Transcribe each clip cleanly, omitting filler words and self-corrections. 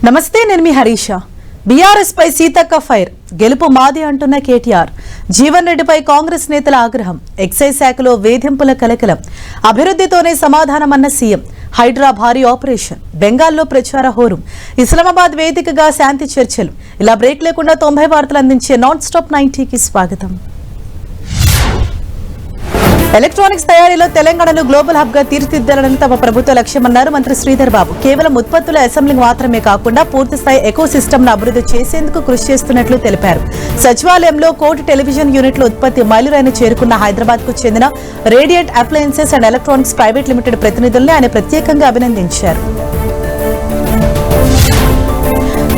నమస్తే, నేను మీ హరీష. బీఆర్ఎస్ పై సీతక్క ఫైర్, గెలుపు మాది అంటున్న కేటీఆర్. జీవన్ రెడ్డిపై కాంగ్రెస్ నేతల ఆగ్రహం. ఎక్సైజ్ శాఖలో వేధింపుల కలకలం. అభివృద్ధితోనే సమాధానమన్న సీఎం. హైడ్రా భారీ ఆపరేషన్. బెంగాల్లో ప్రచార హోరు. ఇస్లామాబాద్ వేదికగా శాంతి చర్చలు. ఇలా బ్రేక్ లేకుండా 90 వార్తలు అందించే నాన్ స్టాప్ 90కి స్వాగతం. ఎలక్ట్రానిక్స్ తయారీలో తెలంగాణను గ్లోబల్ హబ్ గా తీర్చిదిద్దాలని తమ ప్రభుత్వ లక్ష్యమన్నారు మంత్రి శ్రీధర్ బాబు. కేవలం ఉత్పత్తుల అసెంబ్లింగ్ మాత్రమే కాకుండా పూర్తిస్థాయి ఎకో సిస్టమ్ ను అభివృద్ధి చేసేందుకు కృషి చేస్తున్నట్లు తెలిపారు. సచివాలయంలో 1 కోటి టెలివిజన్ యూనిట్ల ఉత్పత్తి మైలురాయిని చేరుకున్న హైదరాబాద్ కు చెందిన Radiant Appliances and Electronics Private Limited ప్రతినిధుల్ని ఆయన ప్రత్యేకంగా అభినందించారు.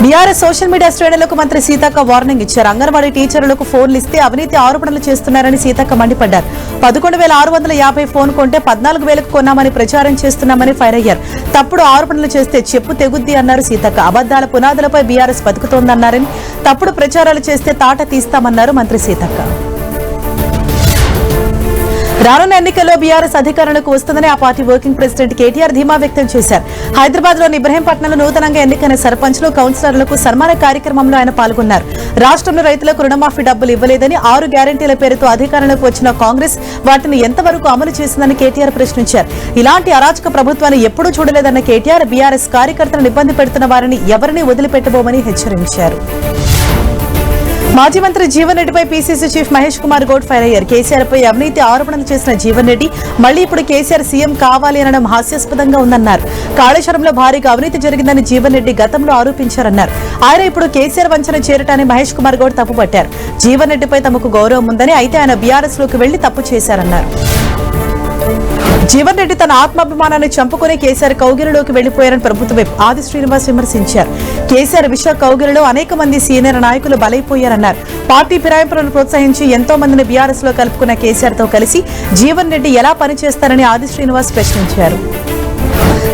బీఆర్ఎస్ సోషల్ మీడియా శ్రేణులకు మంత్రి సీతక్క వార్నింగ్ ఇచ్చారు. అంగన్వాడీ టీచర్లకు ఫోన్లు ఇస్తే అవినీతి ఆరోపణలు చేస్తున్నారని సీతక్క మండిపడ్డారు. 11,650 ఫోన్ కొంటే 14,000కు కొన్నామని ప్రచారం చేస్తున్నామని ఫైర్ అయ్యారు. తప్పుడు ఆరోపణలు చేస్తే చెప్పు తెగుద్ది అన్నారు సీతక్క. అబద్దాల పునాదులపై బీఆర్ఎస్ బతుకుతోందన్నారని, తప్పుడు ప్రచారాలు చేస్తే తాట తీస్తామన్నారు మంత్రి సీతక్క. రానున్న ఎన్నికల్లో బీఆర్ఎస్ అధికారంలోకి వస్తుందని ఆ పార్టీ వర్కింగ్ ప్రెసిడెంట్ కేటీఆర్ ధీమా వ్యక్తం చేశారు. హైదరాబాద్ లోని ఇబ్రహీంపట్నంలో నూతనంగా ఎన్నికైన సర్పంచ్లు, కౌన్సిలర్లకు సన్మాన కార్యక్రమంలో ఆయన పాల్గొన్నారు. రాష్ట్రంలో రైతులకు రుణమాఫీ డబ్బులు ఇవ్వలేదని, 6 గ్యారంటీల పేరుతో అధికారంలోకి వచ్చిన కాంగ్రెస్ వాటిని ఎంతవరకు అమలు చేసిందని కేటీఆర్ ప్రశ్నించారు. ఇలాంటి అరాచక ప్రభుత్వాన్ని ఎప్పుడూ చూడలేదన్న కేటీఆర్ బీఆర్ఎస్ కార్యకర్తలను ఇబ్బంది పెడుతున్న వారిని ఎవరిని వదిలిపెట్టబోమని హెచ్చరించారు. మాజీ మంత్రి జీవన్ రెడ్డిపై PCC chief Mahesh Kumar Goud fire అయ్యారు. కేసీఆర్ పై అవినీతి ఆరోపణలు చేసిన జీవన్ రెడ్డి మళ్లీ ఇప్పుడు కేసీఆర్ సీఎం కావాలి అనడం హాస్యాస్పదంగా ఉందన్నారు. కాళేశ్వరంలో భారీగా అవినీతి జరిగిందని జీవన్ రెడ్డి గతంలో ఆరోపించారన్నారు. ఆయన ఇప్పుడు కేసీఆర్ వంచన చేరటాన్ని మహేష్ కుమార్ గౌడ్ తప్పుపట్టారు. జీవన్ రెడ్డిపై తమకు గౌరవం ఉందని, అయితే ఆయన బీఆర్ఎస్ లోకి వెళ్లి తప్పు చేశారన్నారు. జీవన్ రెడ్డి తన ఆత్మాభిమానాన్ని చంపుకుని కేసీఆర్ కౌగిలిలోకి వెళ్లిపోయారని ప్రభుత్వ వైపు ఆది శ్రీనివాస్ విమర్శించారు. కేసీఆర్ విష కౌగిలిలో అనేక మంది సీనియర్ నాయకులు బలైపోయారన్నారు. పార్టీ ఫిరాయింపులను ప్రోత్సహించి ఎంతో మందిని బీఆర్ఎస్ లో కలుపుకున్న కేసీఆర్ తో కలిసి జీవన్ రెడ్డి ఎలా పనిచేస్తారని ఆది శ్రీనివాస్ ప్రశ్నించారు.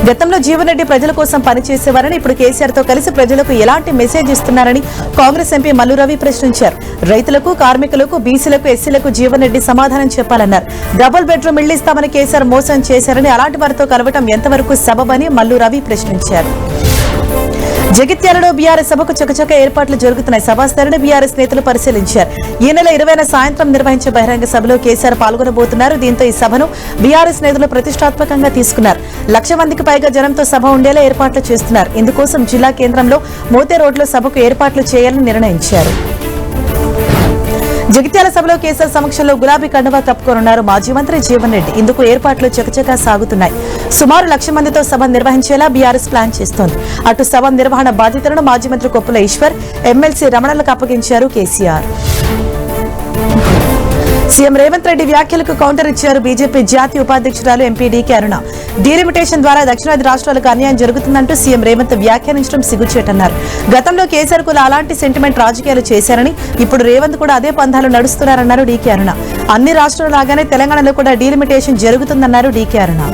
గతంలో జీవన్ రెడ్డి ప్రజల కోసం పనిచేసేవారని, ఇప్పుడు కేసీఆర్ తో కలిసి ప్రజలకు ఎలాంటి మెసేజ్ ఇస్తున్నారని కాంగ్రెస్ ఎంపీ మల్లు రవి ప్రశ్నించారు. రైతులకు, కార్మికులకు, బీసీలకు, ఎస్సీలకు జీవన్ రెడ్డి సమాధానం చెప్పాలన్నారు. డబుల్ బెడ్రూమ్ ఇళ్లు ఇస్తామని కేసీఆర్ మోసం చేశారని, అలాంటి వారితో కలవటం ఎంతవరకు సబబని మల్లు రవి ప్రశ్నించారు. జగిత్యాలలో బీఆర్ఎస్ సభకు చకచక ఏర్పాట్లు జరుగుతున్నాయి. సభాస్థలిని బీఆర్ఎస్ నేతలు పరిశీలించారు. ఈ నెల 20న సాయంత్రం నిర్వహించే బహిరంగ సభలో కేసీఆర్ పాల్గొనబోతున్నారు. దీంతో ఈ సభను బీఆర్ఎస్ నేతలు ప్రతిష్టాత్మకంగా తీసుకున్నారు. 1,00,000 మందికి పైగా జనంతో సభ ఉండేలా ఏర్పాట్లు చేస్తున్నారు. ఇందుకోసం జిల్లా కేంద్రంలో మోతే రోడ్లో సభకు ఏర్పాట్లు చేయాలని నిర్ణయించారు. జగిత్యాల సభలో కేసీఆర్ సమక్షంలో గులాబీ కండువా కప్పుకోనున్నారు మాజీ మంత్రి జీవన్ రెడ్డి. ఇందుకు ఏర్పాట్లు చకచకా సాగుతున్నాయి. సుమారు 1,00,000 మందితో సభ నిర్వహించేలా బీఆర్ఎస్ ప్లాన్ చేస్తోంది. అటు సభ నిర్వహణ బాధ్యతలను మాజీ మంత్రి కొప్పుల ఈశ్వర్, ఎమ్మెల్సీ రమణలకు అప్పగించారు కేసీఆర్. సీఎం రేవంత్ రెడ్డి వ్యాఖ్యలకు కౌంటర్ ఇచ్చారు బీజేపీ జాతీయ ఉపాధ్యక్షురాలు ఎంపీ డీకే అరుణ. డీలిమిటేషన్ ద్వారా దక్షిణాది రాష్ట్రాలకు అన్యాయం జరుగుతుందంటూ సీఎం రేవంత్ వ్యాఖ్యానించడం సిగ్గుచేటన్నారు. గతంలో కేసీఆర్ కు అలాంటి సెంటిమెంట్ రాజకీయాలు చేశారని, ఇప్పుడు రేవంత్ కూడా అదే పంథాలు నడుస్తున్నారన్నారు డీకే అరుణ. అన్ని రాష్ట్రాల లాగానే తెలంగాణలో కూడా డీలిమిటేషన్ జరుగుతుందన్నారు డీకే అరుణ.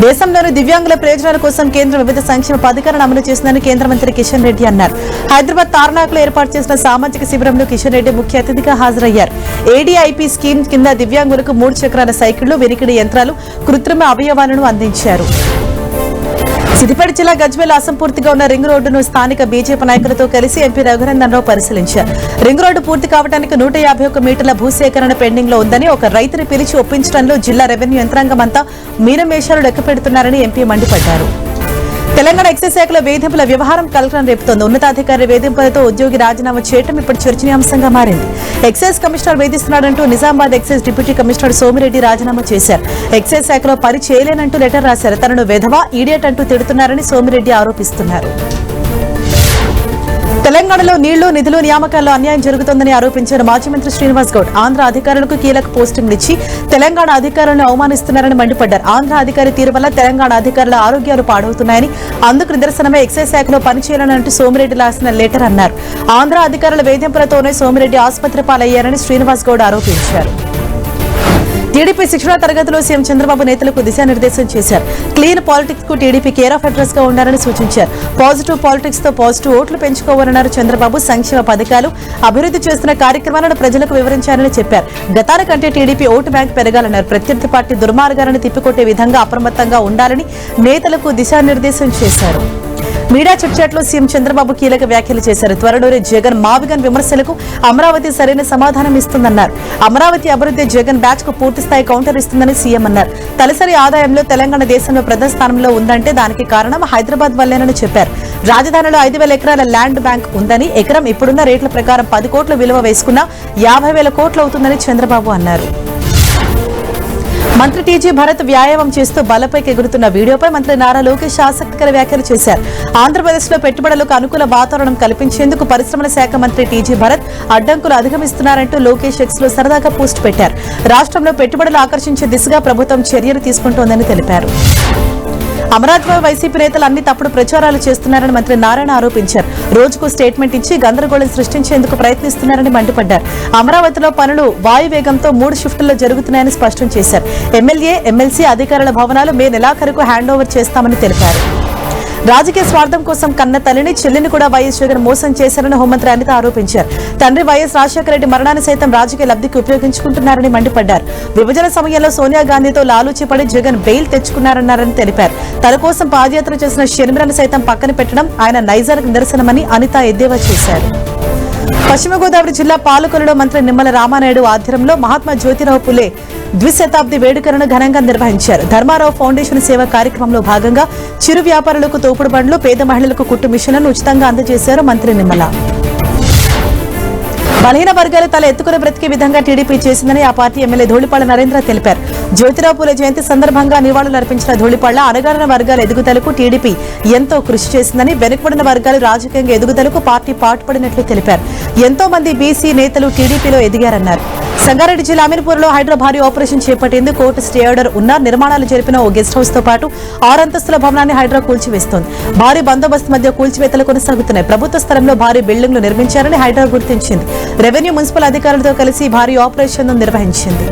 దేశంలోని దివ్యాంగుల ప్రయోజనాల కోసం కేంద్రం వివిధ సంక్షేమ పథకాలను అమలు చేసిందని కేంద్ర మంత్రి కిషన్ రెడ్డి అన్నారు. హైదరాబాద్ తార్నాక్లో ఏర్పాటు చేసిన సామాజిక శిబిరంలో కిషన్ రెడ్డి ముఖ్య అతిథిగా హాజరయ్యారు. ఏడీఐపీ స్కీమ్ కింద దివ్యాంగులకు 3 చక్రాల సైకిళ్లు, వినికిడి యంత్రాలు, కృత్రిమ అవయవాలను అందించారు. సిద్దిపేట జిల్లా గజ్వేల్ అసంపూర్తిగా ఉన్న రింగ్ రోడ్డును స్థానిక బీజేపీ నాయకులతో కలిసి ఎంపీ రఘునందన్ రావు పరిశీలించారు. రింగ్ రోడ్డు పూర్తి కావడానికి 151 మీటర్ల భూసేకరణ పెండింగ్ లో ఉందని, ఒక రైతుని పిలిచి ఒప్పించడంలో జిల్లా రెవెన్యూ యంత్రాంగం అంతా మీనమేషాలు లెక్క పెడుతున్నారని ఎంపీ మండిపడ్డారు. తెలంగాణ ఎక్సైజ్ శాఖలో వేధింపుల వ్యవహారం కలకలం రేపుతోంది. ఉన్నతాధికారి వేధింపులతో ఉద్యోగి రాజీనామా చేయడం ఇప్పుడు చర్చనీయాంశంగా మారింది. ఎక్సైజ్ కమిషనర్ వేధిస్తున్నాడంటూ Nizamabad excise deputy commissioner Somireddy రాజీనామా చేశారు. ఎక్సైజ్ శాఖలో పని చేయలేనంటూ లెటర్ రాశారు. తనను వెధవా, ఈడియట్ అంటూ తిడుతున్నారని సోమిరెడ్డి ఆరోపిస్తున్నారు. తెలంగాణలో నీళ్లు, నిధులు, నియామకాల్లో అన్యాయం జరుగుతోందని ఆరోపించారు మాజీ మంత్రి శ్రీనివాస్ గౌడ్. ఆంధ్ర అధికారులకు కీలక పోస్టింగ్లు ఇచ్చి తెలంగాణ అధికారులను అవమానిస్తున్నారని మండిపడ్డారు. ఆంధ్ర అధికారి తీరు వల్ల తెలంగాణ అధికారుల ఆరోగ్యాలు పాడవుతున్నాయని, అందుకు నిదర్శనమే ఎక్సైజ్ శాఖలో పనిచేయాలంటూ సోమిరెడ్డి రాసిన లెటర్ అన్నారు. ఆంధ్ర అధికారుల వేధింపులతోనే సోమిరెడ్డి ఆసుపత్రి పాలయ్యారని శ్రీనివాస్ గౌడ్ ఆరోపించారు. టీడీపీ శిక్షణ తరగతిలో సీఎం చంద్రబాబు నేతలకు దిశానిర్దేశం చేశారు. క్లీన్ పాలిటిక్స్ కు టీడీపీ కేర్ ఆఫ్ అడ్రస్ గా ఉండాలని సూచించారు. పాజిటివ్ పాలిటిక్స్ తో పాజిటివ్ ఓట్లు పెంచుకోవాలన్నారు చంద్రబాబు. సంక్షేమ పథకాలు, అభివృద్ధి చేస్తున్న కార్యక్రమాలను ప్రజలకు వివరించారని చెప్పారు. గతానికంటే టీడీపీ ఓటు బ్యాంక్ పెరగాలన్నారు. ప్రత్యర్థి పార్టీ దుర్మార్గాలను తిప్పికొట్టే విధంగా అప్రమత్తంగా ఉండాలని నేతలకు దిశానిర్దేశం చేశారు. మీడియా చిట్చాట్లో సీఎం చంద్రబాబు కీలక వ్యాఖ్యలు చేశారు. త్వరలోనే జగన్ మావిగన్ విమర్శలకు అమరావతి సరైన సమాధానం ఇస్తుందన్నారు. అమరావతి అభివృద్ధి జగన్ బ్యాచ్ కు పూర్తిస్థాయి కౌంటర్ ఇస్తుందని సీఎం అన్నారు. తలసరి ఆదాయంలో తెలంగాణ దేశంలో ప్రథమ స్థానంలో ఉందంటే దానికి కారణం హైదరాబాద్ వల్లేనని చెప్పారు. రాజధానిలో 5,000 ఎకరాల ల్యాండ్ బ్యాంక్ ఉందని, ఎకరం ఇప్పుడున్న రేట్ల ప్రకారం 10 కోట్ల విలువ వేసుకున్నా 50,000 కోట్లు అవుతుందని చంద్రబాబు అన్నారు. మంత్రి టీజీ భరత్ వ్యాయామం చేస్తూ బలపైకి ఎగురుతున్న వీడియోపై మంత్రి నారా లోకేష్ ఆసక్తికర వ్యాఖ్యలు చేశారు. ఆంధ్రప్రదేశ్ లో పెట్టుబడులకు అనుకూల వాతావరణం కల్పించేందుకు పరిశ్రమల శాఖ మంత్రి టీజీ భరత్ అడ్డంకులు అధిగమిస్తున్నారంటూ లోకేష్ ఎక్స్ లో సరదాగా పోస్ట్ పెట్టారు. రాష్ట్రంలో పెట్టుబడులు ఆకర్షించే దిశగా ప్రభుత్వం చర్యలు తీసుకుంటోందని తెలిపారు. అమరావతిపై వైసీపీ నేతలు అన్ని తప్పుడు ప్రచారాలు చేస్తున్నారని మంత్రి నారాయణ ఆరోపించారు. రోజుకు స్టేట్మెంట్ ఇచ్చి గందరగోళం సృష్టించేందుకు ప్రయత్నిస్తున్నారని మండిపడ్డారు. అమరావతిలో పనులు వాయువేగంతో 3 షిఫ్టుల్లో జరుగుతున్నాయని స్పష్టం చేశారు. ఎమ్మెల్యే, ఎమ్మెల్సీ అధికారుల భవనాలు మే నెలాఖరుకు హ్యాండ్ ఓవర్ చేస్తామని తెలిపారు. రాజకీయ స్వార్థం కోసం కన్న తల్లిని, చెల్లిని కూడా వైఎస్ జగన్ మోసం చేశారని హోంమంత్రి అనిత ఆరోపించారు. తండ్రి వైఎస్ రాజశేఖర రెడ్డి మరణాన్ని సైతం రాజకీయ లబ్ధికి ఉపయోగించుకుంటున్నారని మండిపడ్డారు. విభజన సమయంలో సోనియా గాంధీతో లాలూచిపడి జగన్ బెయిల్ తెచ్చుకున్నారన్నారని తెలిపారు. తన కోసం పాదయాత్ర చేసిన షర్మిలను సైతం పక్కన పెట్టడం ఆయన నైజానికి నిదర్శనమని అనిత ఎద్దేవా చేశారు. పశ్చిమ గోదావరి జిల్లా పాలకొల్లులో మంత్రి నిమ్మల రామానాయుడు ఆధ్వర్యంలో మహాత్మా జ్యోతిరావు పులే ద్విశతాబ్ది వేడుకలను ఘనంగా నిర్వహించారు. ధర్మారావు ఫౌండేషన్ సేవా కార్యక్రమంలో భాగంగా చిరు వ్యాపారులకు తోపుడు బండ్లు, పేద మహిళలకు కుట్టు మిషన్లను ఉచితంగా అందజేశారు మంత్రి నిమ్మల. బలహీన వర్గాలు తల ఎత్తుకుని బ్రతికే విధంగా టీడీపీ చేసిందని ఆ పార్టీ ఎమ్మెల్యే ధూళిపాళ్ల నరేంద్ర తెలిపారు. జ్యోతిరావు పూలే జయంతి సందర్భంగా నివాళులు అర్పించిన ధూళిపాళ్ల అణగారిన వర్గాల ఎదుగుదలకు టీడీపీ ఎంతో కృషి చేసిందని, వెనుకబడిన వర్గాలు రాజకీయంగా ఎదుగుదలకు పార్టీ పాటుపడినట్లు తెలిపారు. ఎంతో మంది బీసీ నేతలు టీడీపీలో ఎదిగారన్నారు. సంగారెడ్డి జిల్లా అమీన్పూర్లో హైడ్రా భారీ ఆపరేషన్ చేపట్టేందుకు కోర్టు స్టే ఆర్డర్ ఉన్న నిర్మాణాలు జరిపిన ఓ గెస్ట్ హౌస్ తో పాటు 6 అంతస్తుల భవనాన్ని హైడ్రా కూల్చివేస్తోంది. భారీ బందోబస్తు మధ్య కూల్చివేతలు కొనసాగుతున్నాయి. ప్రభుత్వ స్థలంలో భారీ బిల్డింగ్లు నిర్మించారని హైడ్రా గుర్తించింది. రెవెన్యూ, మున్సిపల్ అధికారులతో కలిసి భారీ ఆపరేషన్ నిర్వహించింది.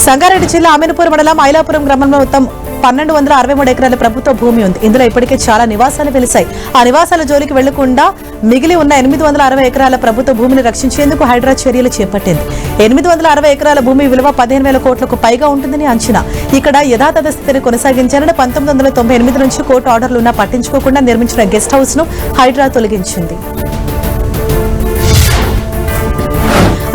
సంగారెడ్డి జిల్లా అమీన్పూర్ మండలం ఐలాపురం గ్రామంలో మొత్తం 1,263 ఎకరాల ప్రభుత్వ భూమి ఉంది. ఇందులో ఇప్పటికే చాలా నివాసాలు వెలిశాయి. ఆ నివాసాల జోలికి వెళ్లకుండా మిగిలి ఉన్న 860 ఎకరాల ప్రభుత్వ భూమిని రక్షించేందుకు హైడ్రా చర్యలు చేపట్టింది. 860 ఎకరాల భూమి విలువ 15,000 కోట్లకు పైగా ఉంటుందని అంచనా. ఇక్కడ యథాతథ స్థితిని కొనసాగించాలని 1998 నుంచి కోర్టు ఆర్డర్లున్నా పట్టించుకోకుండా నిర్మించిన గెస్ట్ హౌస్ ను హైడ్రా తొలగించింది.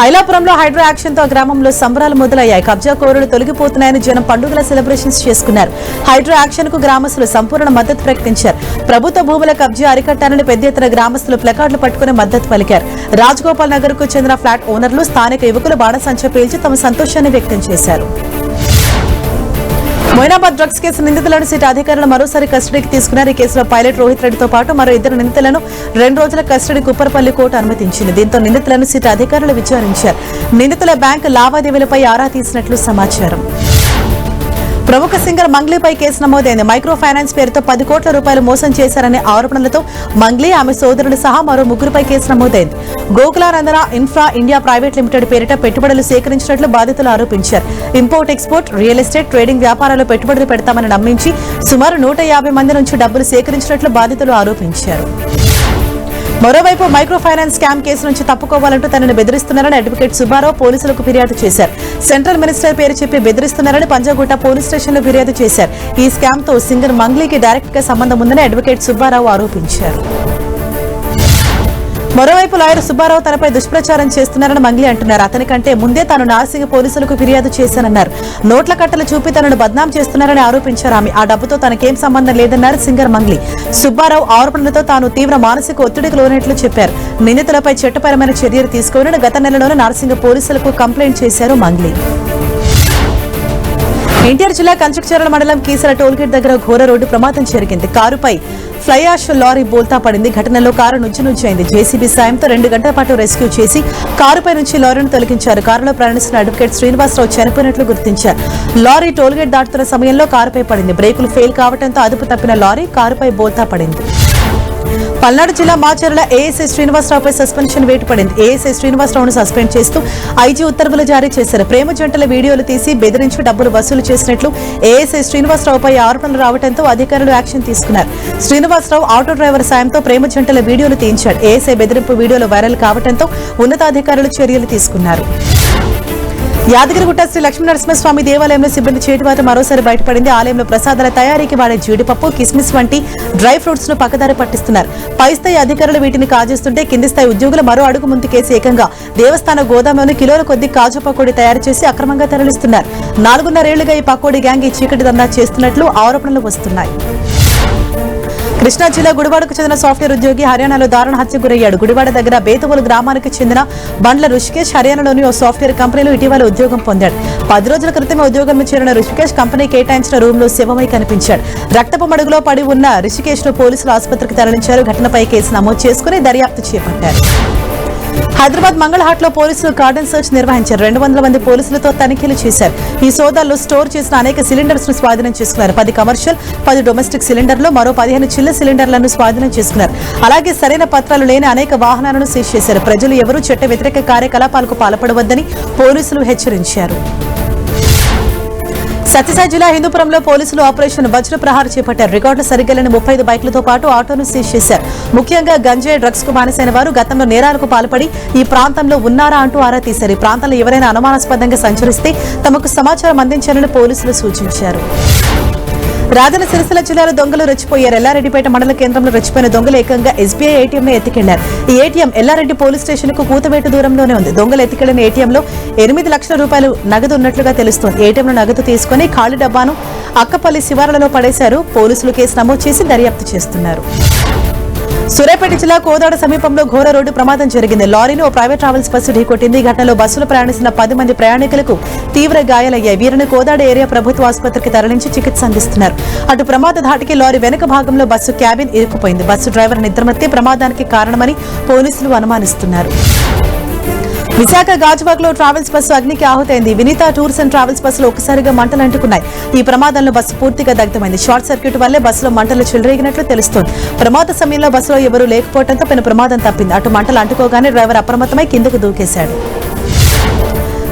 ఐలాపురంలో హైడ్రా యాక్షన్ తో గ్రామంలో సంబరాలు మొదలయ్యాయి. కబ్జా కోరులు తొలగిపోతున్నాయని జనం పండుగల సెలబ్రేషన్స్ చేసుకున్నారు. హైడ్రా యాక్షన్ కు గ్రామస్తులు సంపూర్ణ మద్దతు ప్రకటించారు. ప్రభుత్వ భూముల కబ్జా అరికట్టాలని పెద్ద ఎత్తున గ్రామస్తులు ప్లకార్డులు పట్టుకుని మద్దతు పలికారు. రాజగోపాల్ నగర్ కు చెందిన ఫ్లాట్ ఓనర్లు, స్థానిక యువకులు బాణసంచా పేల్చి తమ సంతోషాన్ని వ్యక్తం చేశారు. మొయినాబాద్ డ్రగ్స్ కేసు నిందితులను సిట్ అధికారులు మరోసారి కస్టడీకి తీసుకున్నారు. ఈ కేసులో పైలట్ రోహిత్ రెడ్డితో పాటు మరో 2 నిందితులను 2 రోజుల కస్టడీ కుప్పరపల్లి కోర్టు అనుమతించింది. దీంతో నిందితులను సిట్ అధికారులు విచారించారు. నిందితుల బ్యాంకు లావాదేవీలపై ఆరా తీసినట్లు సమాచారం. ప్రముఖ సింగర్ మంగ్లీపై కేసు నమోదైంది. మైక్రో ఫైనాన్స్ పేరుతో 10 కోట్ల రూపాయలు మోసం చేశారనే ఆరోపణలతో మంగ్లీ, ఆమె సోదరుడు సహా మరో 3 కేసు నమోదైంది. గోకులానందన ఇన్ఫ్రా ఇండియా ప్రైవేట్ లిమిటెడ్ పేరిట పెట్టుబడులు సేకరించినట్లు బాధితులు ఆరోపించారు. Import, export, real estate, trading వ్యాపారాల్లో పెట్టుబడులు పెడతామని నమ్మించి సుమారు 150 మంది నుంచి డబ్బులు సేకరించినట్లు బాధితులు ఆరోపించారు. మరోవైపు మైక్రో ఫైనాన్స్ స్కామ్ కేసు నుంచి తప్పుకోవాలంటూ తనను బెదిరిస్తున్నారని అడ్వకేట్ సుబ్బారావు పోలీసులకు ఫిర్యాదు చేశారు. సెంట్రల్ మినిస్టర్ పేరు చెప్పి బెదిరిస్తున్నారని పంజాగుట్ట పోలీస్ స్టేషన్లో ఫిర్యాదు చేశారు. ఈ స్కామ్ తో సింగర్ మంగ్లీకి డైరెక్ట్ గా సంబంధం ఉందని అడ్వకేట్ సుబ్బారావు ఆరోపించారు. మరోవైపు లాయర్ సుబ్బారావు తనపై దుష్ప్రచారం చేస్తున్నారని మంగ్లీ అంటున్నారు. అతనికంటే ముందే తాను నార్సింగ్ పోలీసులకు ఫిర్యాదు చేశానన్నారు. నోట్ల కట్టలు చూపి తనను బద్నాం చేస్తున్నారని ఆరోపించారు ఆమె. ఆ డబ్బుతో తనకేం సంబంధం లేదన్నారు సింగర్ మంగ్లీ. సుబ్బారావు ఆరోపణలతో తాను తీవ్ర మానసిక ఒత్తిడికి లోనట్లు చెప్పారు. నిందితులపై చట్టపరమైన చర్యలు తీసుకోవాలని గత నెలలోనే నార్సింగ్ పోలీసులకు కంప్లైంట్ చేశారు మంగ్లీ. ఎన్టీఆర్ జిల్లా కంచకచర్ల మండలం కీసర టోల్గేట్ దగ్గర ఘోర రోడ్డు ప్రమాదం జరిగింది. కారుపై ఫ్లై యాష్ లారీ బోల్తా పడింది. ఘటనలో కారు నుజ్జునుజ్జైంది. జేసీబీ సాయంతో 2 గంటల పాటు రెస్క్యూ చేసి కారుపై నుంచి లారీని తొలగించారు. కారులో ప్రయాణిస్తున్న అడ్వకేట్ శ్రీనివాసరావు చనిపోయినట్లు గుర్తించారు. లారీ టోల్గేట్ దాటుతున్న సమయంలో కారుపై పడింది. బ్రేకులు ఫెయిల్ కావడంతో అదుపు తప్పిన లారీ కారుపై బోల్తా పడింది. పల్నాడు జిల్లా మాచర్ల ఏఎస్ఐ శ్రీనివాసరావుపై సస్పెన్షన్ వేటు పడింది. ఏఎస్ఐ శ్రీనివాసరావును సస్పెండ్ చేస్తూ ఐజీ ఉత్తర్వులు జారీ చేశారు. ప్రేమ జంటల వీడియోలు తీసి బెదిరించి డబ్బులు వసూలు చేసినట్లు ఏఎస్ఐ శ్రీనివాసరావుపై ఆరోపణలు రావడంతో అధికారులు యాక్షన్ తీసుకున్నారు. శ్రీనివాసరావు ఆటో డ్రైవర్ సాయంతో ప్రేమ జంటల వీడియోలు తీయించాడు. ఏఎస్ఐ బెదిరింపు వీడియోలు వైరల్ కావడంతో ఉన్నతాధికారులు చర్యలు తీసుకున్నారు. యాదగిరిగుట్ట శ్రీ లక్ష్మీనరసింహస్వామి దేవాలయంలో సిబ్బంది చేతివాట మరోసారి బయటపడింది. ఆలయంలో ప్రసాదాల తయారీకి వాడే జీడిపప్పు, కిస్మిస్ వంటి డ్రై ఫ్రూట్స్ ను పక్కదారి పట్టిస్తున్నారు. పై స్థాయి అధికారులు వీటిని కాజేస్తుంటే కింది స్థాయి ఉద్యోగులు మరో అడుగు ముందుకేసి ఏకంగా దేవస్థాన గోదాంలోని కిలోల కొద్ది కాజు పకోడీ తయారు చేసి అక్రమంగా తరలిస్తున్నారు. 4.5 ఏళ్లుగా ఈ పకోడీ గ్యాంగ్ ఈ చీకటి దందా చేస్తున్నట్లు ఆరోపణలు వస్తున్నాయి. కృష్ణా జిల్లా గుడివాడకు చెందిన సాఫ్ట్వేర్ ఉద్యోగి హర్యానాలో దారుణ హత్యకు గురయ్యాడు. గుడివాడ దగ్గర బేతవోలు గ్రామానికి చెందిన బండ్ల రుషికేష్ హర్యానాలోని ఓ సాఫ్ట్వేర్ కంపెనీలో ఇటీవల ఉద్యోగం పొందాడు. 10 రోజుల క్రితమే ఉద్యోగంలో చేరిన రుషికేష్ కంపెనీ కేటాయించిన రూమ్ లో శవమై కనిపించాడు. రక్తపు మడుగులో పడి ఉన్న రుషికేష్ ను పోలీసులు ఆసుపత్రికి తరలించారు. ఘటనపై కేసు నమోదు చేసుకుని దర్యాప్తు చేపట్టారు. హైదరాబాద్ మంగళహాట్ లో పోలీసులు కార్డన్ సర్చ్ నిర్వహించారు. 200 మంది పోలీసులతో తనిఖీలు చేశారు. ఈ సోదాల్లో స్టోర్ చేసిన అనేక సిలిండర్స్ ను స్వాధీనం చేసుకున్నారు. 10 కమర్షియల్, 10 డొమెస్టిక్ సిలిండర్లు, మరో 15 చిల్ల సిలిండర్లను స్వాధీనం చేసుకున్నారు. అలాగే సరైన పత్రాలు లేని అనేక వాహనాలను సీజ్ చేశారు. ప్రజలు ఎవరూ చట్ట వ్యతిరేక కార్యకలాపాలకు పాల్పడవద్దని పోలీసులు హెచ్చరించారు. సత్యసాయి జిల్లా హిందూపురంలో పోలీసులు ఆపరేషన్ వజ్ర ప్రహార్ చేపట్టారు. రికార్డులు సరిగెళ్లని 35 బైకులతో పాటు ఆటోను సీజ్ చేశారు. ముఖ్యంగా గంజాయి, డ్రగ్స్ కు బానిసైన వారు గతంలో నేరాలకు పాల్పడి ఈ ప్రాంతంలో ఉన్నారా అంటూ ఆరా తీశారు. ఈ ప్రాంతంలో ఎవరైనా అనుమానాస్పదంగా సంచరిస్తే తమకు సమాచారం అందించాలని పోలీసులు సూచించారు. రాజన్న సిరిసిల్ల జిల్లాలో దొంగలు రెచ్చిపోయారు. ఎల్లారెడ్డిపేట మండల కేంద్రంలో రెచ్చిపోయిన దొంగలు ఏకంగా ఎస్బీఐ ఏటీఎం ను ఎత్తుకెళ్లారు. ఈ ఏటీఎం ఎల్లారెడ్డి పోలీస్ స్టేషన్ కు కూతవేటు దూరంలోనే ఉంది. దొంగలు ఎత్తుకెళ్లిన ఏటీఎంలో 8 లక్షల రూపాయలు నగదు ఉన్నట్లుగా తెలుస్తోంది. ఏటీఎంలో నగదు తీసుకుని ఖాళీ డబ్బాను అక్కపల్లి శివార్లలో పడేశారు. పోలీసులు కేసు నమోదు చేసి దర్యాప్తు చేస్తున్నారు. సూర్యాపేట జిల్లా కోదాడ సమీపంలో ఘోర రోడ్డు ప్రమాదం జరిగింది. లారీని ఓ ప్రైవేట్ ట్రావెల్స్ బస్సు ఢీకొట్టింది. ఈ ఘటనలో బస్సులో ప్రయాణిస్తున్న 10 మంది ప్రయాణికులకు తీవ్ర గాయాలయ్యాయి. వీరిని కోదాడ ఏరియా ప్రభుత్వ ఆసుపత్రికి తరలించి చికిత్స అందిస్తున్నారు. అటు ప్రమాద ధాటికి లారీ వెనుక భాగంలో బస్సు క్యాబిన్ ఇరుక్కుపోయింది. బస్సు డ్రైవర్ నిద్రమత్తే ప్రమాదానికి కారణమని పోలీసులు అనుమానిస్తున్నారు. విశాఖ గాజువాకలో ట్రావెల్స్ బస్సు అగ్నికి ఆహుతైంది. వినీత టూర్స్ అండ్ ట్రావెల్స్ బస్సులో ఒక్కసారిగా మంటలు అంటుకున్నాయి. ఈ ప్రమాదంలో బస్సు పూర్తిగా దగ్ధమైంది. షార్ట్ సర్క్యూట్ వల్లే బస్సులో మంటలు చెలరేగినట్లు తెలుస్తోంది. ప్రమాద సమయంలో బస్సులో ఎవరూ లేకపోవడంతో పెను ప్రమాదం తప్పింది. అటు మంటలు అంటుకోగానే డ్రైవర్ అప్రమత్తమై కిందకు దూకేశాడు.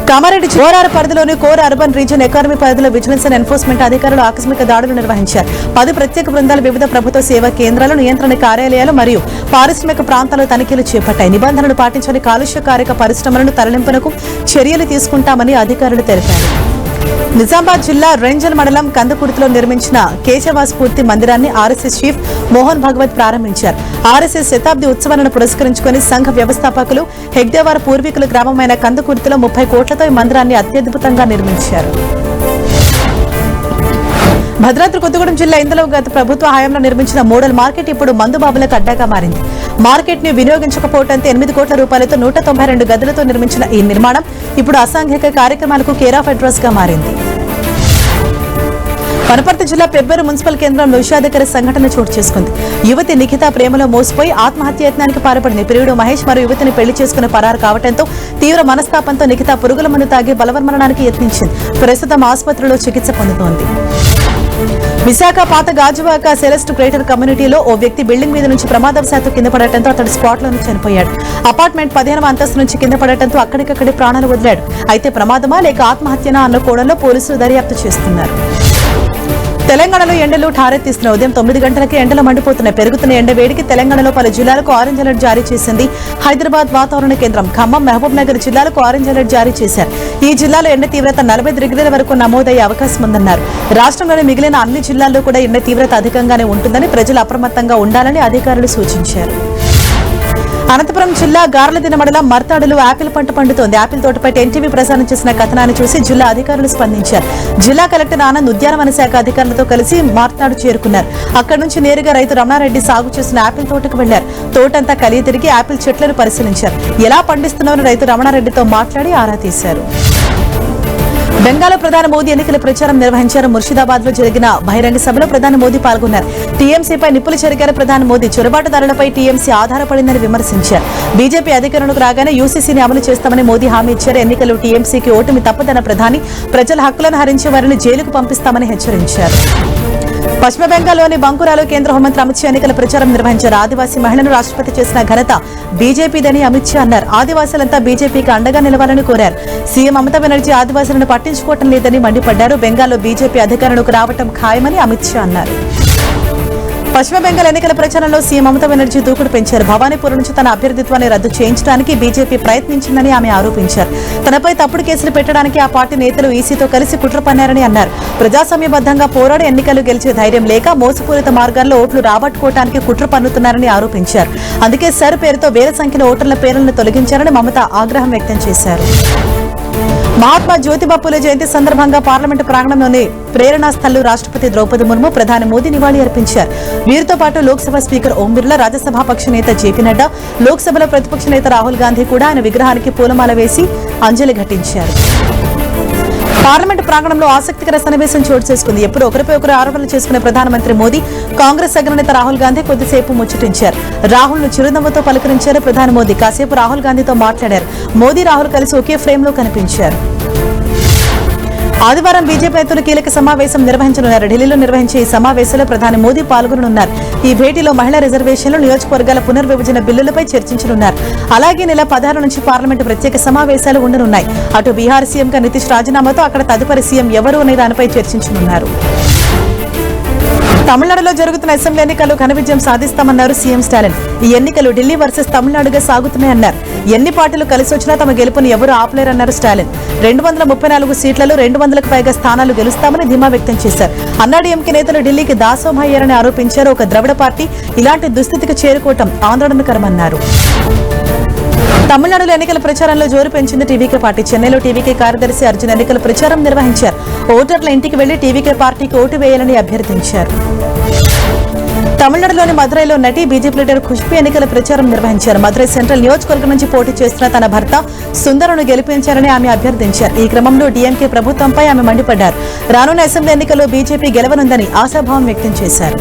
కామారెడ్డి ఓఆర్ఆర్ పరిధిలోని కోర్ అర్బన్ రీజియన్ ఎకానమీ పరిధిలో విజిలెన్స్ అండ్ ఎన్ఫోర్స్మెంట్ అధికారులు ఆకస్మిక దాడులు నిర్వహించారు. 10 ప్రత్యేక బృందాలు వివిధ ప్రభుత్వ సేవా కేంద్రాలు, నియంత్రణ కార్యాలయాలు మరియు పారిశ్రామిక ప్రాంతాల్లో తనిఖీలు చేపట్టాయి. నిబంధనలు పాటించని కాలుష్యకారక పరిశ్రమలను తరలింపునకు చర్యలు తీసుకుంటామని అధికారులు తెలిపారు. నిజామాబాద్ జిల్లా రెంజల్ మండలం కందకుర్తిలో నిర్మించిన కేశవ స్ఫూర్తి మందిరాన్ని ఆర్ఎస్ఎస్ చీఫ్ మోహన్ భగవత్ ప్రారంభించారు. ఆర్ఎస్ఎస్ శతాబ్ది ఉత్సవాలను పురస్కరించుకుని సంఘ వ్యవస్థాపకులు హెగ్దేవార్ పూర్వీకుల గ్రామమైన కందకుర్తిలో 30 కోట్లతో ఈ మందిరాన్ని అత్యద్భుతంగా నిర్మించారు. భద్రాద్రి కొత్తగూడెం జిల్లా ఇందులో గత ప్రభుత్వ హయాంలో నిర్మించిన మోడల్ మార్కెట్ ఇప్పుడు మందుబాబులకు అడ్డాగా మారింది. మార్కెట్ ని వినియోగించకపోవడంతో 8 కోట్ల రూపాయలతో 192 గదులతో నిర్మించిన ఈ నిర్మాణం ఇప్పుడు అసాంఘిక కార్యక్రమాలకు కేర్ ఆఫ్ అడ్రస్ గా మారింది. వనపర్తి జిల్లా పెబ్బేరు మున్సిపల్ కేంద్రంలో విషాదకర సంఘటన చోటు చేసుకుంది. యువతి నిఖిత ప్రేమలో మోసపోయి ఆత్మహత్యయత్నానికి పాల్పడింది. ప్రియుడు మహేష్ మరో యువతిని పెళ్లి చేసుకుని పరారు కావడంతో తీవ్ర మనస్తాపంతో నిఖిత పురుగుల మందు తాగి బలవన్మరణానికి యత్నించింది. ప్రస్తుతం ఆసుపత్రిలో చికిత్స పొందుతోంది. విశాఖ పాత గాజువాక సెలెస్ట్ గ్రేటర్ కమ్యూనిటీలో ఓ వ్యక్తి బిల్డింగ్ మీద నుంచి ప్రమాదవశాత్తు కింద పడటంతో అతడు స్పాట్ లోనే చనిపోయాడు. అపార్ట్మెంట్ 15వ అంతస్తు నుంచి కింద పడటంతో అక్కడికక్కడే ప్రాణాలు వదిలాడు. అయితే ప్రమాదమా లేక ఆత్మహత్యనా అన్న కోణంలో పోలీసులు దర్యాప్తు చేస్తున్నారు. తెలంగాణలో ఎండలు ఠారెత్తిస్తున్న ఉదయం 9 గంటలకే ఎండలు మండిపోతున్నాయి. పెరుగుతున్న ఎండ వేడికి తెలంగాణలో పలు జిల్లాలకు ఆరెంజ్ అలర్ట్ జారీ చేసింది హైదరాబాద్ వాతావరణ కేంద్రం. ఖమ్మం, మహబూబ్ నగర్ జిల్లాలకు ఆరెంజ్ అలర్ట్ జారీ చేశారు. ఈ జిల్లాలో ఎండ తీవ్రత 40 డిగ్రీల వరకు నమోదయ్యే అవకాశం ఉందన్నారు. రాష్ట్రంలోని మిగిలిన అన్ని జిల్లాల్లో కూడా ఎండ తీవ్రత అధికంగానే ఉంటుందని, ప్రజలు అప్రమత్తంగా ఉండాలని అధికారులు సూచించారు. అనంతపురం జిల్లా గార్లదిన మండలం మర్తాడులో యాపిల్ పంట పండుతోంది. యాపిల్ తోటపై ఎన్టీవీ ప్రసారం చేసిన కథనాన్ని చూసి జిల్లా అధికారులు స్పందించారు. జిల్లా కలెక్టర్ ఆనంద్ ఉద్యానవన శాఖ అధికారులతో కలిసి మార్తాడు చేరుకున్నారు. అక్కడి నుంచి నేరుగా రైతు రమణారెడ్డి సాగు చేసిన యాపిల్ తోటకు వెళ్లారు. తోటంతా కలిగి తిరిగి యాపిల్ చెట్లను పరిశీలించారు. ఎలా పండిస్తున్నారో రైతు రమణారెడ్డితో మాట్లాడి ఆరా తీశారు. బెంగాల్లో ప్రధాని మోదీ ఎన్నికల ప్రచారం నిర్వహించారు. ముర్షిదాబాద్ లో జరిగిన బహిరంగ సభలో ప్రధాని మోదీ పాల్గొన్నారు. టీఎంసీపై నిప్పులు చెరిగారు ప్రధాని మోదీ. చొరబాటుదారులపై టీఎంసీ ఆధారపడిందని విమర్శించారు. బీజేపీ అధికారంలోకి రాగానే యూసీసీని అమలు చేస్తామని మోదీ హామీ ఇచ్చారు. ఎన్నికల్లో టీఎంసీకి ఓటమి తప్పదన్న ప్రధాని ప్రజల హక్కులను హరించే వారిని జైలుకు పంపిస్తామని హెచ్చరించారు. పశ్చిమ బెంగాల్లోని బంకురాలో కేంద్ర హోంమంత్రి అమిత్ షా ఎన్నికల ప్రచారం నిర్వహించారు. ఆదివాసీ మహిళను రాష్ట్రపతి చేసిన ఘనత బీజేపీదని అమిత్ షా అన్నారు. ఆదివాసులంతా బీజేపీకి అండగా నిలవాలని కోరారు. సీఎం మమతా బెనర్జీ ఆదివాసులను పట్టించుకోవటం లేదని మండిపడ్డారు. బెంగాల్లో బీజేపీ అధికారంలోకి రావటం ఖాయమని అమిత్ షా అన్నారు. పశ్చిమ బెంగాల్ ఎన్నికల ప్రచారంలో సీఎం మమతా బెనర్జీ దూకుడు పెంచారు. భవానీపూర్ నుంచి తన అభ్యర్థిత్వాన్ని రద్దు చేయించడానికి బీజేపీ ప్రయత్నించిందని ఆమె ఆరోపించారు. తనపై తప్పుడు కేసులు పెట్టడానికి ఆ పార్టీ నేతలు ఈసీతో కలిసి కుట్ర పన్నారని అన్నారు. ప్రజాస్వామ్యబద్ధంగా పోరాడి ఎన్నికలు గెలిచే ధైర్యం లేక మోసపూరిత మార్గాల్లో ఓట్లు రాబట్టుకోవడానికి కుట్ర పన్నుతున్నారని ఆరోపించారు. అందుకే సర్ పేరుతో వేల సంఖ్యలో ఓటర్ల పేర్లను తొలగించారని మమత ఆగ్రహం వ్యక్తం చేశారు. మహాత్మా జ్యోతిబా పూలే జయంతి సందర్భంగా పార్లమెంటు ప్రాంగణంలోని ప్రేరణా స్థల్లో రాష్ట్రపతి ద్రౌపది ముర్ము ప్రధాని మోదీ నివాళి అర్పించారు. వీరితో పాటు లోక్సభ స్పీకర్ ఓం బిర్లా, రాజ్యసభాపక్ష నేత జేపీ నడ్డా, లోక్సభలో ప్రతిపక్ష నేత రాహుల్ గాంధీ కూడా ఆయన విగ్రహానికి పూలమాల వేసి అంజలి ఘటించారు. పార్లమెంటు ప్రాంగణంలో ఆసక్తికర సన్నివేశం చోటు చేసుకుంది. ఎప్పుడు ఒకరిపై ఒకరు ఆరోపణలు చేసుకునే ప్రధానమంత్రి మోదీ కాంగ్రెస్ అగ్రనేత రాహుల్ గాంధీ కొద్దిసేపు ముచ్చటించారు. రాహుల్ ను చిరునవ్వుతో పలకరించారు ప్రధాని మోదీ. కాసేపు రాహుల్ గాంధీతో మాట్లాడారు. మోదీ రాహుల్ కలిసి ఒకే ఫ్రేమ్ లో కనిపించారు. ఆదివారం బీజేపీ నేతలు కీలక సమావేశం నిర్వహించనున్నారు. ఢిల్లీలో నిర్వహించే ఈ సమావేశంలో ప్రధాని మోదీ పాల్గొననున్నారు. ఈ భేటీలో మహిళా రిజర్వేషన్లు, నియోజకవర్గాల పునర్విభజన బిల్లులపై చర్చించనున్నారు. అలాగే నెల 16 నుంచి పార్లమెంటు ప్రత్యేక సమావేశాలు ఉండనున్నాయి. అటు బీహార్ సీఎంగా నితీష్ రాజీనామాతో అక్కడ తదుపరి సీఎం ఎవరు అనే దానిపై చర్చించనున్నారు. తమిళనాడులో జరుగుతున్న అసెంబ్లీ ఎన్నికల్లో ఘన విజయం సాధిస్తామన్నారు సీఎం స్టాలిన్. ఈ ఎన్నికలు ఢిల్లీ వర్సెస్ తమిళనాడుగా సాగుతున్నాయన్నారు. ఎన్ని పార్టీలు కలిసి వచ్చినా తమ గెలుపుని ఎవరూ ఆపలేరన్నారు స్టాలిన్. 234 సీట్లలో 200కు పైగా స్థానాలు గెలుస్తామని ధీమా వ్యక్తం చేశారు. అన్నాడీఎంకే నేతలు ఢిల్లీకి దాసోహమయ్యారని ఆరోపించారు. ఒక ద్రవిడ పార్టీ ఇలాంటి దుస్థితికి చేరుకోవటం ఆందోళనకరమన్నారు. తమిళనాడులో ఎన్నికల ప్రచారంలో జోరు పెంచింది టీవీకే పార్టీ. చెన్నైలో టీవీకే కార్యదర్శి అర్జున్ ఎన్నికల ప్రచారం నిర్వహించారు. ఓటర్ల ఇంటికి వెళ్లి టీవీకే పార్టీకి ఓటు వేయాలని అభ్యర్థించారు. తమిళనాడులోని మదురైలో నటి బీజేపీ లీడర్ ఖుష్బూ ఎన్నికల ప్రచారం నిర్వహించారు. మదురై సెంట్రల్ నియోజకవర్గం నుంచి పోటీ చేస్తున్న తన భర్త సుందరను గెలిపించారని ఆమె అభ్యర్థించారు. ఈ క్రమంలో డీఎంకే ప్రభుత్వంపై ఆమె మండిపడ్డారు. రానున్న అసెంబ్లీ ఎన్నికల్లో బీజేపీ గెలవనుందని ఆశాభావం వ్యక్తం చేశారు.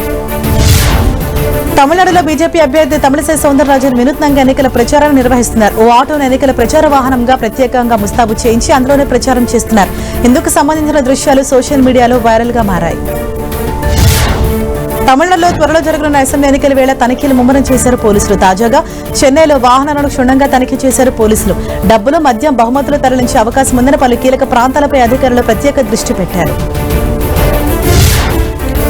తమిళనాడులో బీజేపీ అభ్యర్థి తమిళిసై సౌందరరాజన్ వినూత్నంగా ఎన్నికల ప్రచారాన్ని నిర్వహిస్తున్నారు. ఓ ఆటోను ఎన్నికల ప్రచార వాహనంగా ప్రత్యేకంగా ముస్తాబు చేయించి అందులోనే ప్రచారం చేస్తున్నారు. ఇందుకు సంబంధించిన దృశ్యాలు సోషల్ మీడియాలో వైరల్ గా మారాయి. తమిళనాడులో త్వరలో జరగనున్న అసెంబ్లీ ఎన్నికల వేళ తనిఖీలు ముమ్మరం చేశారు పోలీసులు. తాజాగా చెన్నైలో వాహనాలను క్షుణ్ణంగా తనిఖీ చేశారు పోలీసులు. డబ్బులు, మద్యం, బహుమతులు తరలించే అవకాశం ఉందని పలు కీలక ప్రాంతాలపై అధికారులు ప్రత్యేక దృష్టి పెట్టారు.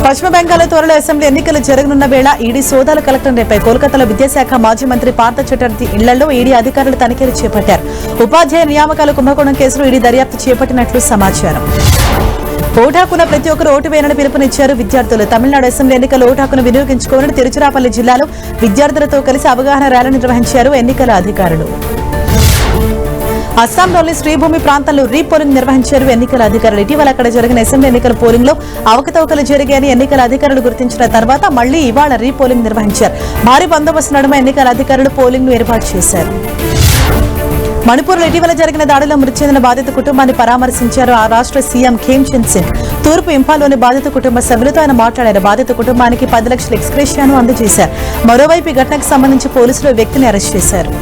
పశ్చిమ బెంగాల్లో త్వరలో అసెంబ్లీ ఎన్నికలు జరగనున్న వేళ ఈడీ సోదాలు కలెక్టర్ రేపాయి. కోల్కతాలో విద్యాశాఖ మాజీ మంత్రి పార్థ చటర్జీ ఇళ్లలో ఈడీ అధికారులు తనిఖీలు చేపట్టారు. ఉపాధ్యాయ నియామకాల కుంభకోణం కేసులో ఈడీ దర్యాప్తు చేపట్టినట్లు సమాచారం. ఓటు హక్కున ప్రతి ఒక్కరు ఓటు వేయాలని పిలుపునిచ్చారు విద్యార్థులు. తమిళనాడు అసెంబ్లీ ఎన్నికల్లో ఓటు హక్కును వినియోగించుకోవాలని తిరుచిరాపల్లి జిల్లాలో విద్యార్థులతో కలిసి అవగాహన ర్యాలీ నిర్వహించారు ఎన్నికల అధికారులు. అస్సాంలోని శ్రీభూమి ప్రాంతంలో రీపోలింగ్ నిర్వహించారు ఎన్నికల అధికారులు. ఇటీవల అక్కడ జరిగిన అసెంబ్లీ ఎన్నికల పోలింగ్ లో అవకతవకలు జరిగాయని ఎన్నికల అధికారులు గుర్తించిన తర్వాత మళ్లీ ఇవాళ రీపోలింగ్ నిర్వహించారు. భారీ బందోబస్తు నడుమ ఎన్నికల అధికారులు పోలింగ్ ను ఏర్పాటు చేశారు. మణిపూర్లో ఇటీవల జరిగిన దాడిలో మృతి చెందిన బాధిత కుటుంబాన్ని పరామర్శించారు ఆ రాష్ట్ర సీఎం ఖేమ్చంద్ సింగ్. తూర్పు ఇంఫాల్లోని బాధిత కుటుంబ సభ్యులతో ఆయన మాట్లాడారు. బాధిత కుటుంబానికి 10 లక్షల ఎక్స్‌గ్రేషియాను అందజేశారు. మరోవైపు ఈ ఘటనకు సంబంధించి పోలీసులు వ్యక్తిని అరెస్ట్ చేశారు.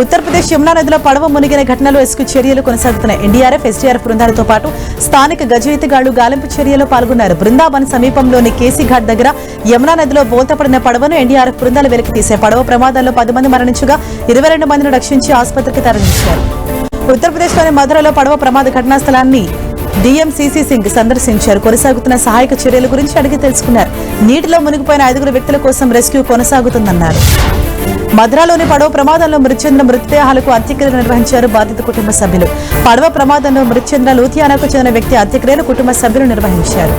ఉత్తరప్రదేశ్ యమునా నదిలో పడవ మునిగిన ఘటనలో రెస్క్యూ చర్యలు కొనసాగుతున్నాయి. ఎన్డీఆర్ఎఫ్, ఎస్డీఆర్ఎఫ్ బృందాలతో పాటు స్థానిక గజయితగాళ్లు గాలింపు చర్యలో పాల్గొన్నారు. బృందావన్ సమీపంలోని కేసీఘాట్ దగ్గర యమునా నదిలో బోల్తపడిన పడవను ఎన్డీఆర్ఎఫ్ బృందాలు వెలికి తీశాయి. పడవ ప్రమాదాల్లో 10 మంది మరణించగా 22 మందిని రక్షించి ఆసుపత్రికి తరలించారు. ఉత్తరప్రదేశ్లోని మధురలో పడవ ప్రమాద ఘటనా స్థలాన్ని డీఎంసీసీ సింగ్ సందర్శించారు. కొనసాగుతున్న సహాయక చర్యల గురించి అడిగి తెలుసుకున్నారు. నీటిలో మునిగిపోయిన 5 వ్యక్తుల కోసం రెస్క్యూ కొనసాగుతుందన్నారు. మద్రాలోని పడవ ప్రమాదంలో మృతి చెందిన మృతదేహాలకు అంత్యక్రియలు నిర్వహించారు బాధిత కుటుంబ సభ్యులు. పడవ ప్రమాదంలో మృతి చెందిన లూథియానాకు చెందిన వ్యక్తి అంత్యక్రియలు కుటుంబ సభ్యులు నిర్వహించారు.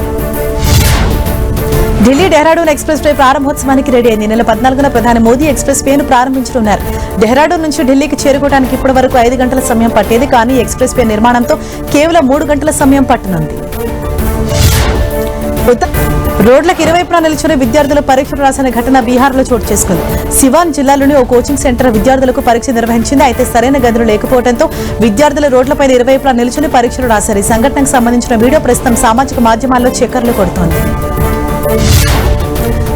ఢిల్లీ డెహ్రాడూన్ ఎక్స్ప్రెస్ వే ప్రారంభోత్సవానికి రెడీ అయింది. నెల 14న ప్రధాని మోదీ ఎక్స్ప్రెస్ వేను ప్రారంభించనున్నారు. డెహ్రాడూన్ నుంచి ఢిల్లీకి చేరుకోవడానికి ఇప్పటి వరకు 5 గంటల సమయం పట్టేది. కానీ ఎక్స్ప్రెస్ వే నిర్మాణంతో కేవలం 3 గంటల సమయం పట్టనుంది. రోడ్లకు ఇరువైపులా నిల్చుని విద్యార్థులు పరీక్షలు రాసిన ఘటన బీహార్లో చోటు చేసుకుంది. సివాన్ జిల్లాలోని ఓ కోచింగ్ సెంటర్ విద్యార్థులకు పరీక్ష నిర్వహించింది. అయితే సరైన గదులు లేకపోవడంతో విద్యార్థులు రోడ్లపై ఇరువైపులా నిల్చుని పరీక్షలు రాశారు. ఈ సంఘటనకు సంబంధించిన వీడియో ప్రస్తుతం సామాజిక మాధ్యమాల్లో చక్కర్లు కొడుతోంది.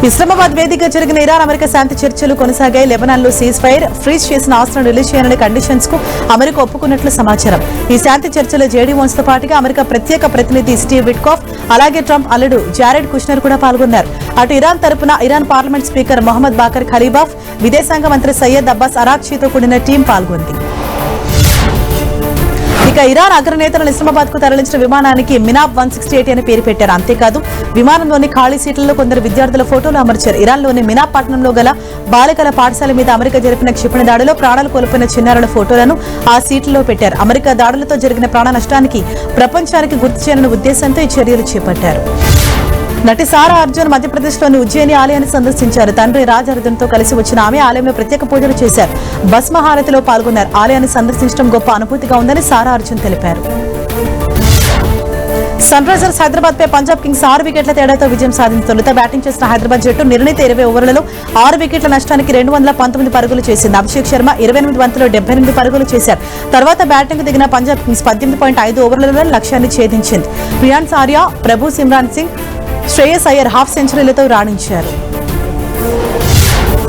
ఇస్లామాబాద్ వేదికగా జరిగిన ఇరాన్ అమెరికా శాంతి చర్చలు కొనసాగాయి. లెబనాన్లో సీజ్ ఫైర్ ఫ్రీజ్ చేసిన ఆస్తులను రిలీజ్ చేయాలనే కండిషన్స్ కు అమెరికా ఒప్పుకున్నట్లు సమాచారం. ఈ శాంతి చర్చలో జేడీ వాన్స్ తో పాటుగా అమెరికా ప్రత్యేక ప్రతినిధి స్టీవ్ విట్కాఫ్, అలాగే ట్రంప్ అల్లుడు జారెడ్ కుష్నర్ కూడా పాల్గొన్నారు. అటు ఇరాన్ తరపున Iran parliament speaker Mohammad Baqer Qalibaf, విదేశాంగ మంత్రి సయ్యద్ అబ్బాస్ అరాక్చీతో కూడిన టీం పాల్గొంది. ఇక ఇరాన్ అగ్రనేతలను ఇస్లామాబాద్ కు తరలించిన విమానానికి మినాబ్ 168 అని పేరు పెట్టారు. అంతేకాదు విమానంలోని ఖాళీ సీట్లలో కొందరు విద్యార్థుల ఫోటోలు అమర్చారు. ఇరాన్లోని మినాబ్ పట్టణంలో గల బాలికల పాఠశాల మీద అమెరికా జరిపిన క్షిపణి దాడిలో ప్రాణాలు కోల్పోయిన చిన్నారుల ఫోటోలను ఆ సీట్లలో పెట్టారు. అమెరికా దాడులతో జరిగిన ప్రాణ నష్టానికి ప్రపంచానికి గుర్తు చేయాలనే ఉద్దేశంతో ఈ చర్యలు చేపట్టారు. నటి సారా అర్జున్ మధ్యప్రదేశ్లోని ఉజ్జయిని ఆలయాన్ని సందర్శించారు. తండ్రి రాజ్ అర్జున్తో కలిసి వచ్చిన ఆమె ఆలయంలో ప్రత్యేక పూజలు చేశారు. భస్మహారతిలో పాల్గొన్నారు. ఆలయాన్ని సందర్శించడం గొప్ప అనుభూతిగా ఉందని సారా అర్జున్ తెలిపారు. సన్ రైజర్స్ హైదరాబాద్ పై పంజాబ్ కింగ్స్ 6 వికెట్ల తేడాతో విజయం సాధించింది. తొలుత బ్యాటింగ్ చేసిన హైదరాబాద్ జట్టు నిర్ణీత 20 ఓవర్లలో 6 వికెట్ల నష్టానికి 219 పరుగులు చేసింది. అభిషేక్ శర్మ 28 బంతుల్లో 78 పరుగులు చేశారు. తర్వాత బ్యాటింగ్ దిగిన పంజాబ్ కింగ్స్ 18.5 ఓవర్లలో లక్ష్యాన్ని ఛేదించింది. ప్రియాన్స్ ఆర్య, ప్రభు సిమ్రాన్ సింగ్, శ్రేయస్ అయ్యర్ హాఫ్ సెంచరీలతో రాణించారు.